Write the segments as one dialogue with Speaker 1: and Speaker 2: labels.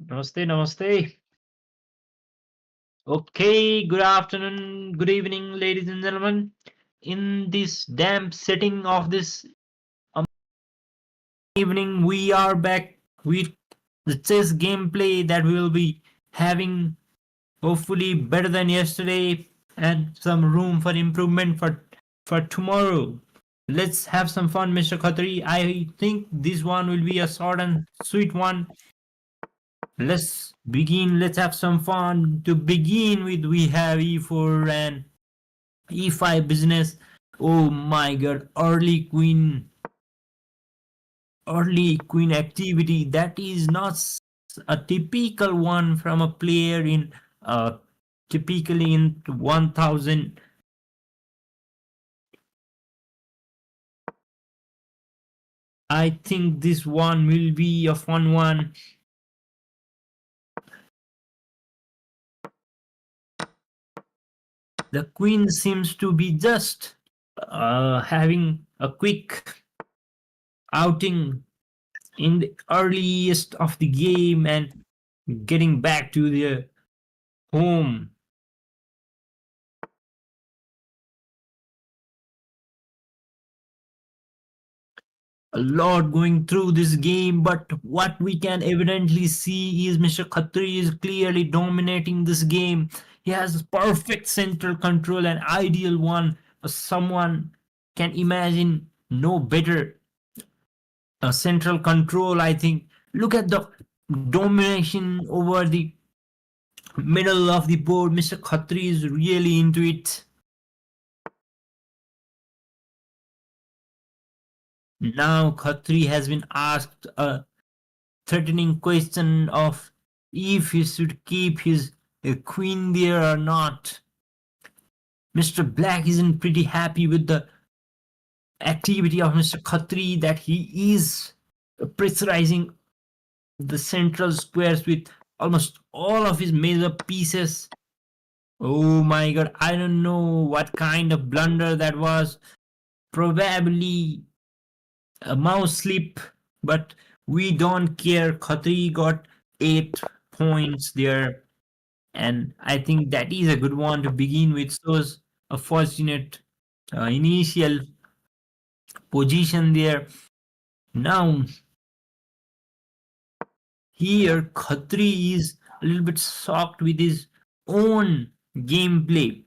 Speaker 1: Namaste, namaste. Okay, good afternoon, good evening, ladies and gentlemen. In this damp setting of this evening, we are back with the chess gameplay that we will be having, hopefully better than yesterday, and some room for improvement for tomorrow. Let's have some fun, Mr. Khatri. I think this one will be a short and sweet one. Let's begin. Let's have some fun. To begin with, we have e4 and e5 business. Oh my god, early queen activity. That is not a typical one from a player in typically in 1000. I think this one will be a fun one. The queen seems to be just having a quick outing in the earliest of the game and getting back to their home. A lot going through this game, but what we can evidently see is Mr. Khatri is clearly dominating this game. He has perfect central control, an ideal one. Someone can imagine no better central control, I think. Look at the domination over the middle of the board. Mr. Khatri is really into it. Now Khatri has been asked a threatening question of if he should keep his queen there or not. Mr. Black isn't pretty happy with the activity of Mr. Khatri, that he is pressurizing the central squares with almost all of his major pieces. Oh my god, I don't know what kind of blunder that was. Probably a mouse slip, but we don't care. Khatri got 8 points there, and I think that is a good one to begin with. Shows a fortunate initial position there. Now, here Khatri is a little bit shocked with his own gameplay.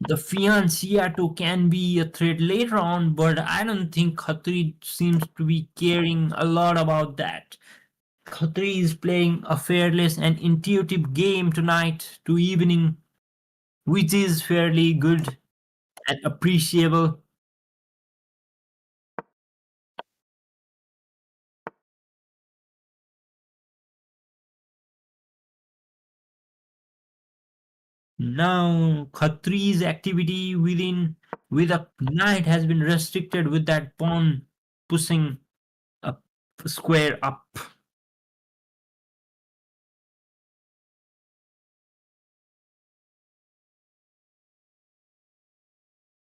Speaker 1: The fianchetto can be a threat later on, but I don't think Khatri seems to be caring a lot about that. Khatri is playing a fearless and intuitive game tonight to evening, which is fairly good and appreciable. Now, Khatri's activity with a knight has been restricted with that pawn pushing a square up.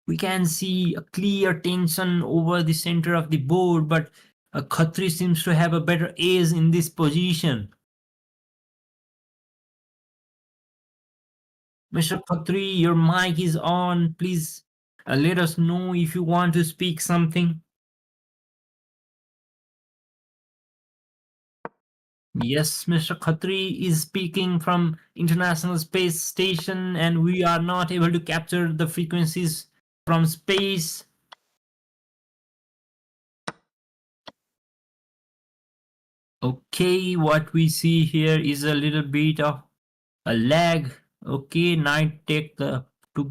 Speaker 1: We can see a clear tension over the center of the board, but Khatri seems to have a better ace in this position. Mr. Khatri, your mic is on. Please let us know if you want to speak something. Yes, Mr. Khatri is speaking from International Space Station, and we are not able to capture the frequencies from space. Okay, what we see here is a little bit of a lag. Okay, knight took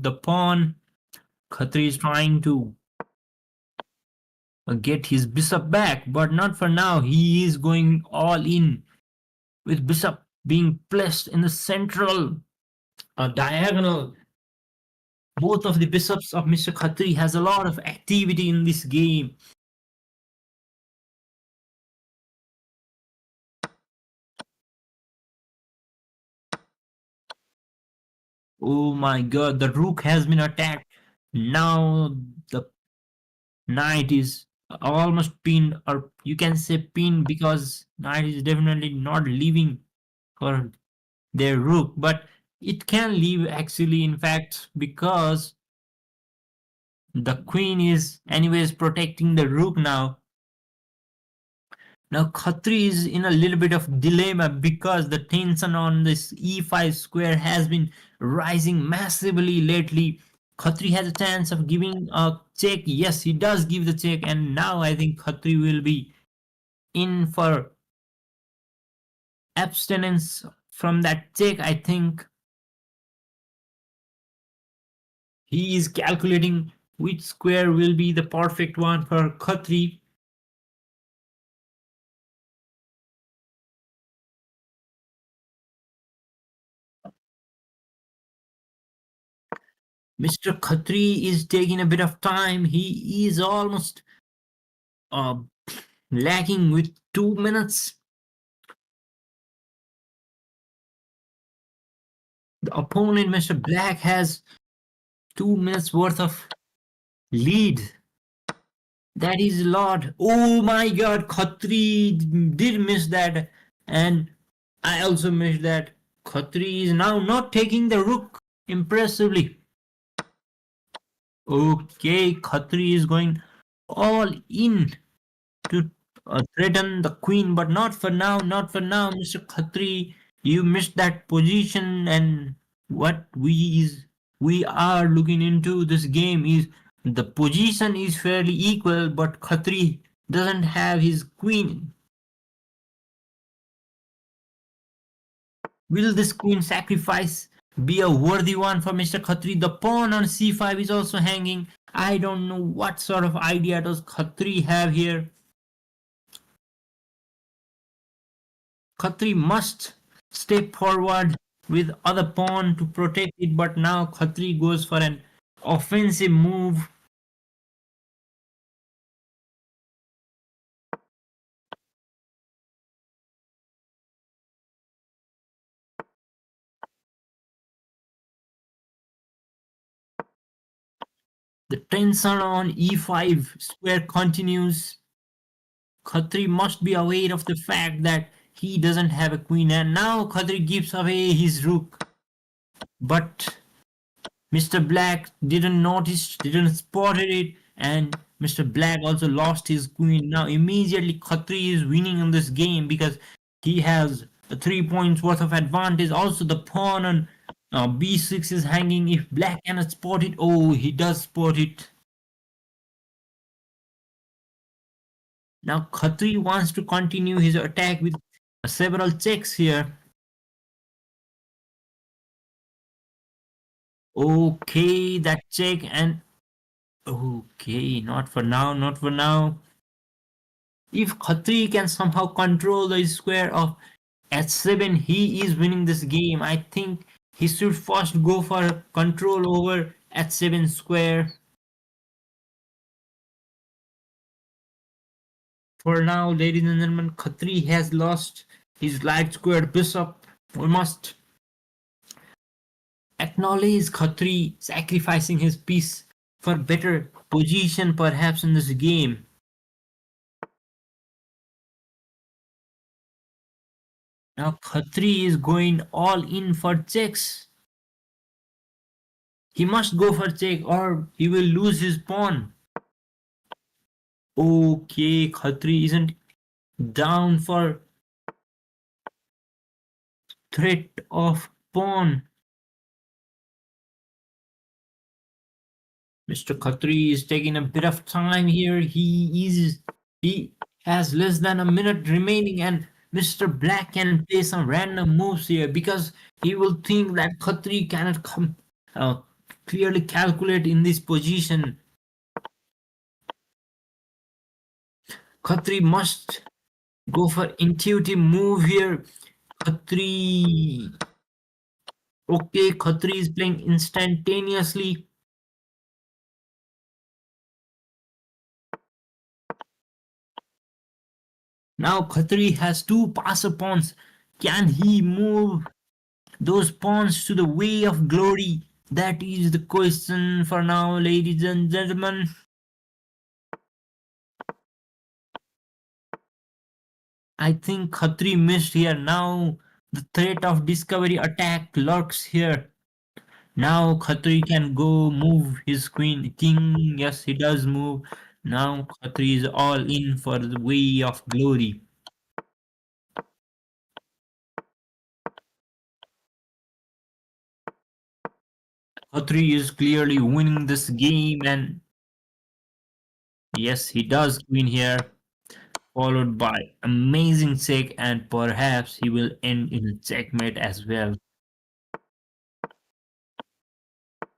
Speaker 1: the pawn. Khatri is trying to get his bishop back, but not for now. He is going all in with bishop being placed in the central diagonal. Both of the bishops of Mr. Khatri has a lot of activity in this game. Oh my god, the rook has been attacked. Now the knight is almost pinned, or you can say pinned, because knight is definitely not leaving for their rook, but it can leave actually, in fact, because the queen is anyways protecting the rook now. Now Khatri is in a little bit of dilemma because the tension on this e5 square has been rising massively lately. Khatri has a chance of giving a check. Yes, he does give the check, and now I think Khatri will be in for abstinence from that check. I think he is calculating which square will be the perfect one for Khatri. Mr. Khatri is taking a bit of time. He is almost uh, lacking with 2 minutes. The opponent, Mr. Black, has 2 minutes worth of lead. That is a lot. Oh my god, Khatri did miss that. And I also missed that. Khatri is now not taking the rook impressively. Okay, Khatri is going all in to threaten the queen, but not for now, not for now, Mr. Khatri. You missed that position, and what we are looking into this game is the position is fairly equal, but Khatri doesn't have his queen. Will this queen sacrifice be a worthy one for Mr. Khatri? The pawn on c5 is also hanging. I don't know what sort of idea does Khatri have here. Khatri must step forward with other pawn to protect it, but now Khatri goes for an offensive move. The tension on e5 square continues. Khatri must be aware of the fact that he doesn't have a queen, and now Khatri gives away his rook. But Mr. Black didn't notice, didn't spotted it, and Mr. Black also lost his queen. Now immediately Khatri is winning in this game because he has a 3 points worth of advantage. Also the pawn on b6 is hanging. If Black cannot spot it, oh, he does spot it. Now Khatri wants to continue his attack with several checks here. Okay, that check, and okay, not for now, not for now. If Khatri can somehow control the square of h7, he is winning this game. I think he should first go for control over h7 square. For now, ladies and gentlemen, Khatri has lost his light squared bishop. We must acknowledge Khatri sacrificing his piece for better position perhaps in this game. Now Khatri is going all in for checks. He must go for check or he will lose his pawn. Okay, Khatri isn't down for threat of pawn. Mr. Khatri is taking a bit of time here. He has less than a minute remaining, and Mr. Black can play some random moves here because he will think that Khatri cannot come clearly calculate in this position. Khatri must go for intuitive move here. Khatri. Okay, Khatri is playing instantaneously. Now Khatri has two passer pawns. Can he move those pawns to the way of glory? That is the question for now, ladies and gentlemen. I think Khatri missed here. Now the threat of discovery attack lurks here. Now Khatri can go move his queen king. Yes, he does move. Now Khatri is all in for the way of glory. Khatri is clearly winning this game, and yes, he does win here, followed by amazing check, and perhaps he will end in a checkmate as well.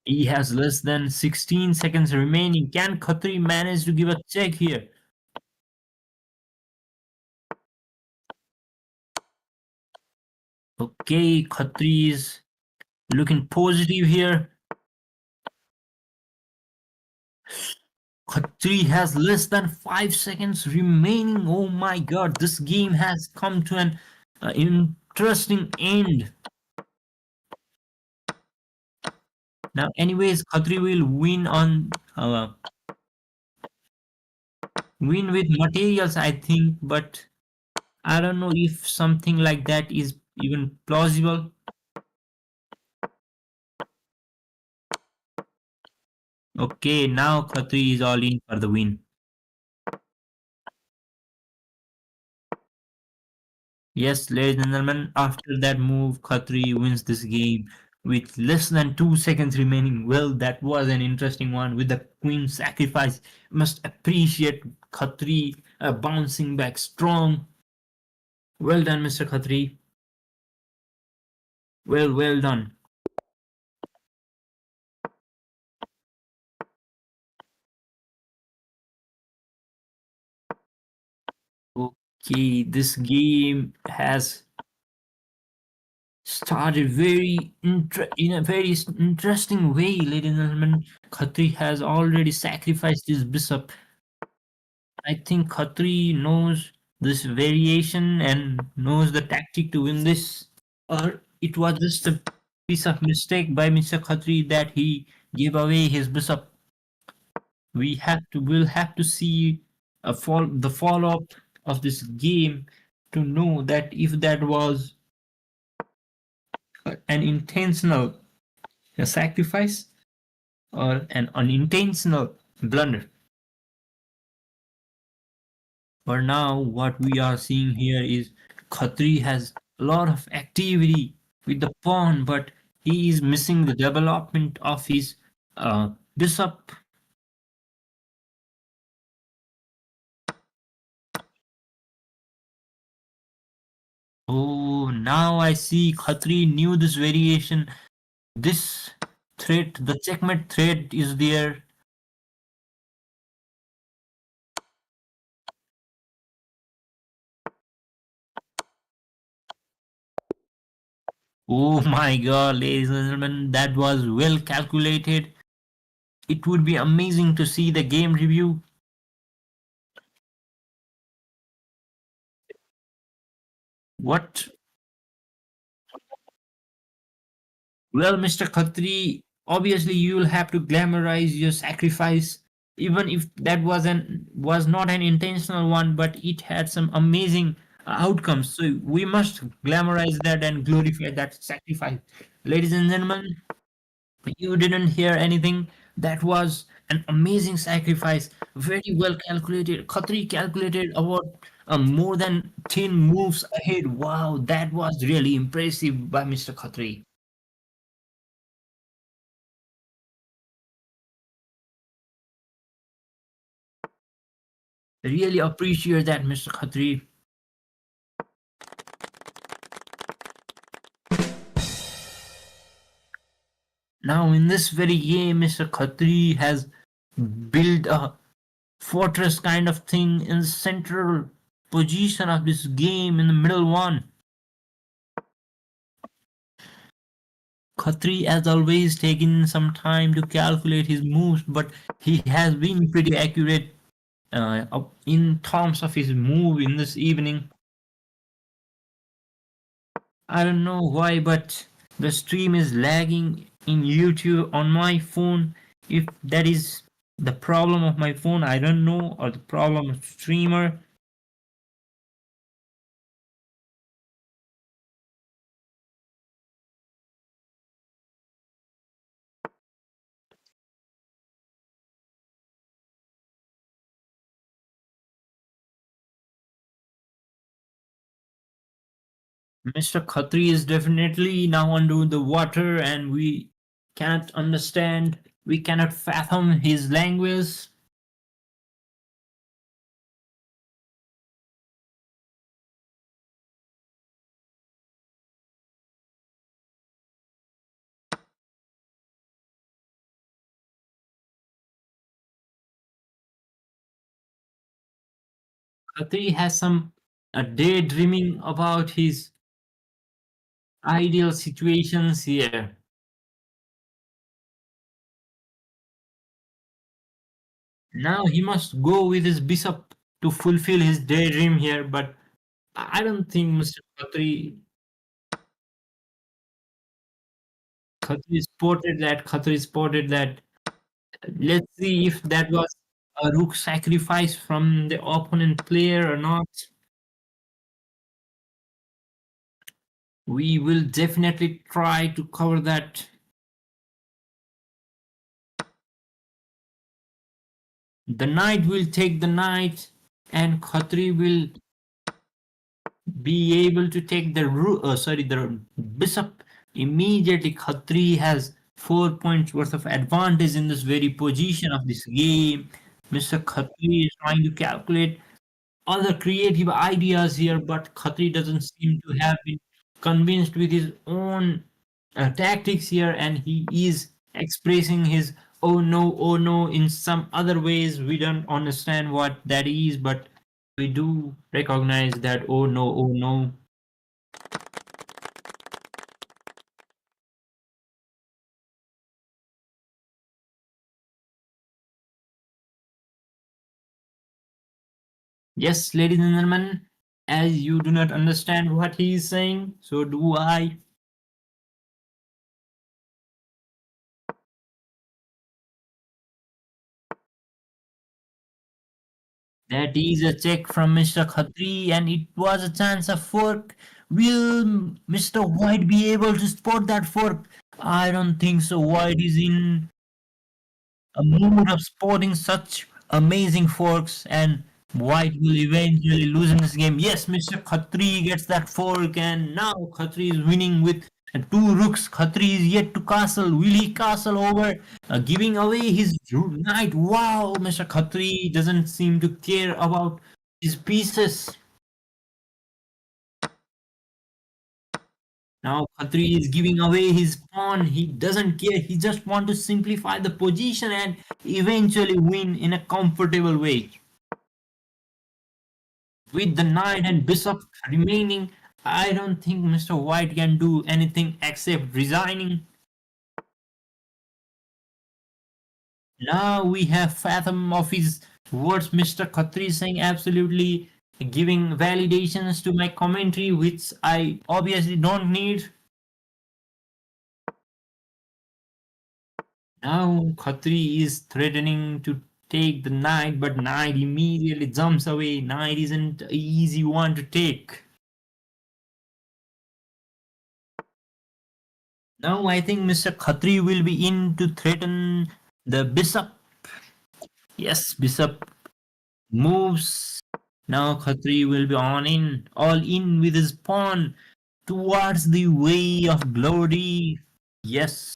Speaker 1: He has less than 16 seconds remaining. Can Khatri manage to give a check here? Okay, Khatri is looking positive here. Khatri has less than 5 seconds remaining. Oh my god, this game has come to an interesting end. Now, anyways, Khatri will win with materials, I think, but I don't know if something like that is even plausible. Okay, now Khatri is all in for the win. Yes, ladies and gentlemen, after that move, Khatri wins this game with less than 2 seconds remaining. Well, that was an interesting one with the queen sacrifice. Must appreciate Khatri bouncing back strong. Well done, Mr. Khatri. Well done. Okay, this game has started in a very interesting way, ladies and gentlemen. Khatri has already sacrificed his bishop. I think Khatri knows this variation and knows the tactic to win this. Or it was just a piece of mistake by Mr. Khatri that he gave away his bishop. We'll have to see the follow up of this game to know that if that was an intentional sacrifice or an unintentional blunder. For now, what we are seeing here is Khatri has a lot of activity with the pawn, but he is missing the development of his bishop. Oh, now I see Khatri knew this variation. This threat, the checkmate threat is there. Oh my god, ladies and gentlemen, that was well calculated. It would be amazing to see the game review. What? Well, Mr. Khatri, obviously you will have to glamorize your sacrifice, even if that was not an intentional one, but it had some amazing outcomes. So we must glamorize that and glorify that sacrifice. Ladies and gentlemen, you didn't hear anything. That was an amazing sacrifice, very well calculated. Khatri calculated about more than 10 moves ahead. Wow, that was really impressive by Mr. Khatri. Really appreciate that, Mr. Khatri. Now, in this very game, Mr. Khatri has built a fortress kind of thing in the central position of this game in the middle one. Khatri has always taken some time to calculate his moves, but he has been pretty accurate in terms of his move in this evening. I don't know why, but the stream is lagging in YouTube on my phone. If that is the problem of my phone, I don't know, or the problem of streamer. Mr. Khatri is definitely now under the water and we cannot understand, we cannot fathom his language. Khatri has some daydreaming about his ideal situations here. Now he must go with his bishop to fulfill his daydream here, but I don't think Mr. Khatri spotted that. Khatri spotted that. Let's see if that was a rook sacrifice from the opponent player or not. We will definitely try to cover that. The knight will take the knight, and Khatri will be able to take the the bishop immediately. Khatri has 4 points worth of advantage in this very position of this game. Mr. Khatri is trying to calculate other creative ideas here, but Khatri doesn't seem to have been convinced with his own tactics here, and he is expressing his oh no in some other ways. We don't understand what that is, but we do recognize that oh no. Yes, ladies and gentlemen, as you do not understand what he is saying, so do I. That is a check from Mr. Khatri, and it was a chance of fork. Will Mr. White be able to spot that fork? I don't think so. White is in a mood of spotting such amazing forks, and White will eventually lose in this game. Yes, Mr. Khatri gets that fork, and now Khatri is winning with two rooks. Khatri is yet to castle. Will he castle over, giving away his knight? Wow, Mr. Khatri doesn't seem to care about his pieces. Now Khatri is giving away his pawn. He doesn't care. He just wants to simplify the position and eventually win in a comfortable way. With the knight and bishop remaining, I don't think Mr. White can do anything except resigning. Now we have fathom of his words. Mr. Khatri saying absolutely giving validations to my commentary, which I obviously don't need. Now Khatri is threatening to take the knight, but knight immediately jumps away. Knight isn't an easy one to take. Now I think Mr. Khatri will be in to threaten the bishop. Yes, bishop moves. Now Khatri will be all in with his pawn towards the way of glory. Yes,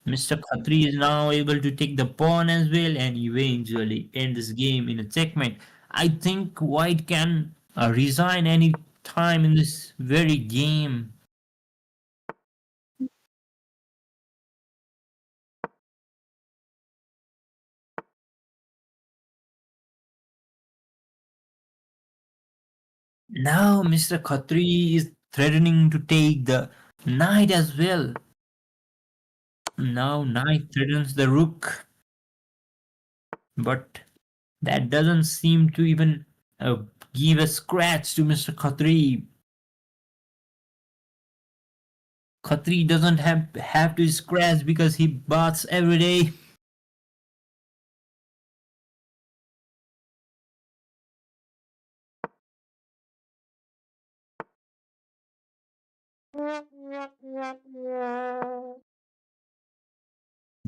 Speaker 1: Mr. Khatri is now able to take the pawn as well and eventually end this game in a checkmate. I think White can resign any time in this very game. Now Mr. Khatri is threatening to take the knight as well. Now knight threatens the rook, but that doesn't seem to even give a scratch to Mr. Khatri. Khatri doesn't have to scratch because he baths every day.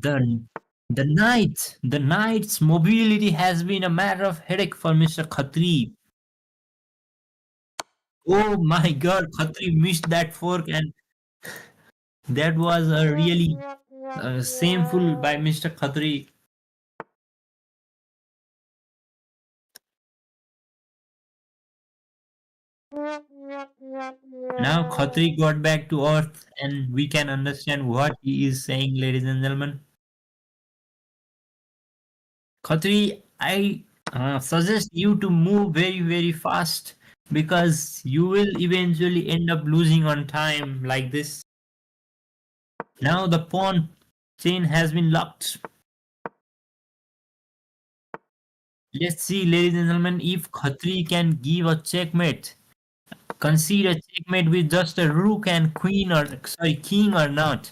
Speaker 1: The the knight's mobility has been a matter of headache for Mr. Khatri. Oh my god, Khatri missed that fork, and that was a really shameful by Mr. Khatri. Now Khatri got back to earth and we can understand what he is saying, ladies and gentlemen. Khatri, I suggest you to move very, very fast because you will eventually end up losing on time like this. Now the pawn chain has been locked. Let's see, ladies and gentlemen, if Khatri can give a checkmate. Concede a checkmate with just a rook and queen or sorry king or not.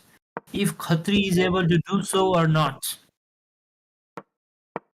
Speaker 1: If Khatri is able to do so or not.